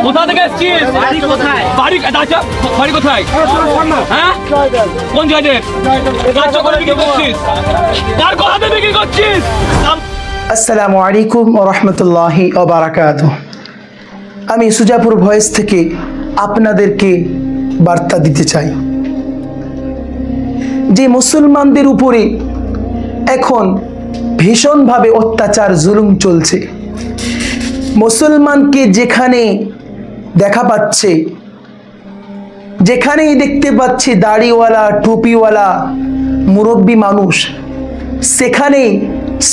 কোথা থেকে এসেছিস? বাড়ি কোথায়? বাড়ি কোথায়? হ্যাঁ, কোন জায়গায়? কাজ করে বিক্রি করছিস? কার কথাতে বিক্রি করছিস? আসসালামু আলাইকুম ওয়া রাহমাতুল্লাহি ওয়া বারাকাতুহু। আমি সুজাপুর ভয়েস থেকে আপনাদেরকে বার্তা দিতে চাই যে মুসলমানদের উপরে এখন ভীষণভাবে অত্যাচার জুলুম চলছে। মুসলমানকে যেখানে দেখা পাচ্ছে, যেখানেই দেখতে পাচ্ছি দাড়িওয়ালা টুপিওয়ালা মুরব্বী মানুষ, সেখানেই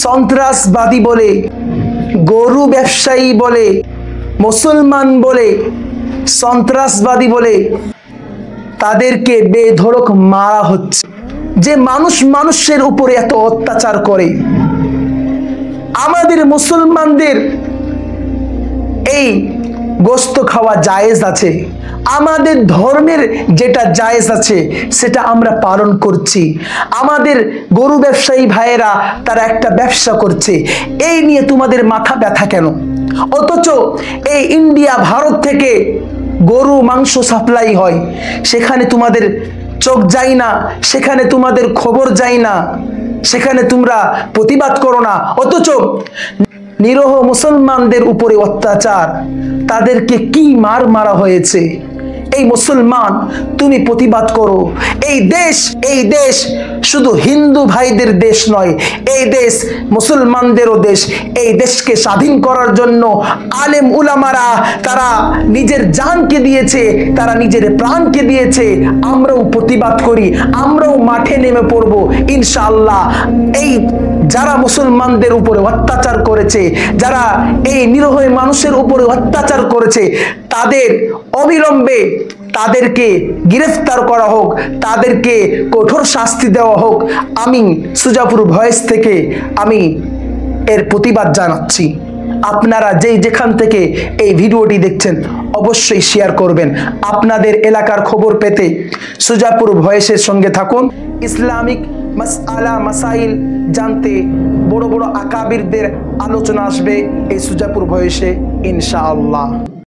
সন্ত্রাসবাদী বলে, গরু ব্যবসায়ী বলে, মুসলমান বলে, সন্ত্রাসবাদী বলে তাদেরকে বেধড়ক মারা হচ্ছে। যে মানুষ মানুষের উপরে এত অত্যাচার করে, আমাদের মুসলমানদের এই গোশত খাওয়া জায়েজ আছে, আমাদের ধর্মের যেটা জায়েজ আছে সেটা আমরা পালন করছি। আমাদের গরু ব্যবসায়ী ভাইয়েরা তারা একটা ব্যবসা করছে, এই নিয়ে তোমাদের মাথা ব্যথা কেন? অথচ এই ইন্ডিয়া ভারত থেকে গরু মাংস সাপ্লাই হয়, সেখানে তোমাদের চোখ যায় না, সেখানে তোমাদের খবর যায় না, সেখানে তোমরা প্রতিবাদ করো না। অথচ নিরহ মুসলমানদের উপরে অত্যাচার, তাদেরকে কি মারা হয়েছে। এই মুসলমান, তুমি প্রতিবাদ করো। এই দেশ শুধু হিন্দু ভাইদের দেশ নয়, এই দেশ মুসলমানদেরও দেশ। এই দেশকে স্বাধীন করার জন্য আলেম উলামারা তারা নিজের জানকে দিয়েছে, তারা নিজের প্রাণকে দিয়েছে। আমরাও প্রতিবাদ করি, আমরাও মাঠে নেমে পড়ব ইনশাআল্লাহ। এই যারা মুসলমানদের উপরে অত্যাচার করেছে, যারা এই নিরীহ মানুষের উপরে অত্যাচার করেছে, তাদের অবিলম্বে তাদেরকে গ্রেফতার করা হোক, তাদেরকে কঠোর শাস্তি দেওয়া হোক। আমি সুজাপুর ভয়েস থেকে আমি এর প্রতিবাদ জানাচ্ছি। আপনারা যেখান থেকে এই ভিডিওটি দেখছেন অবশ্যই শেয়ার করবেন। আপনাদের এলাকার খবর পেতে সুজাপুর ভয়েসের সঙ্গে থাকুন। ইসলামিক মাসআলা মাসাইল জানতে বড় বড় আকাবিরদের আলোচনা আসবে এই সুজাপুর ভয়েসে ইনশাআল্লাহ।